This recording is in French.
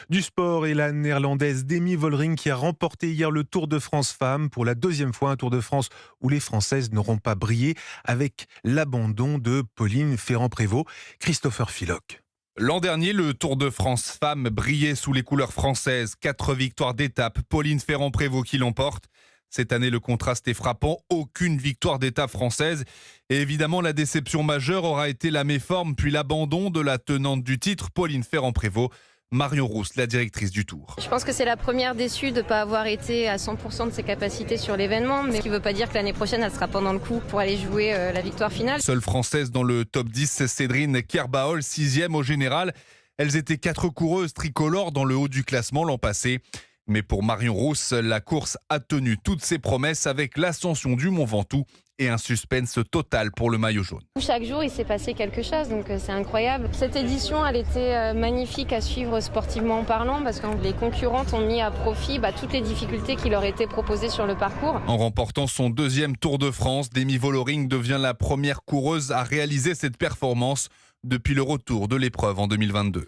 Du sport et la néerlandaise Demi Vollering qui a remporté hier le Tour de France Femmes pour la deuxième fois, un Tour de France où les Françaises n'auront pas brillé avec l'abandon de Pauline Ferrand-Prévot. Christopher Philoc. L'an dernier, le Tour de France Femmes brillait sous les couleurs françaises. 4 victoires d'étape, Pauline Ferrand-Prévot qui l'emporte. Cette année, le contraste est frappant. Aucune victoire d'étape française. Et évidemment, la déception majeure aura été la méforme puis l'abandon de la tenante du titre, Pauline Ferrand-Prévôt. Marion Rousse, la directrice du Tour. Je pense que c'est la première déçue de ne pas avoir été à 100% de ses capacités sur l'événement, mais ce qui ne veut pas dire que l'année prochaine, elle sera pas dans le coup pour aller jouer la victoire finale. Seule française dans le top 10, Cédrine Kerbaol, 6e au général. Elles étaient 4 coureuses tricolores dans le haut du classement l'an passé. Mais pour Marion Rousse, la course a tenu toutes ses promesses avec l'ascension du Mont Ventoux et un suspense total pour le maillot jaune. Chaque jour, il s'est passé quelque chose, donc c'est incroyable. Cette édition, elle était magnifique à suivre sportivement parlant parce que les concurrentes ont mis à profit toutes les difficultés qui leur étaient proposées sur le parcours. En remportant son deuxième Tour de France, Demi Vollering devient la première coureuse à réaliser cette performance depuis le retour de l'épreuve en 2022.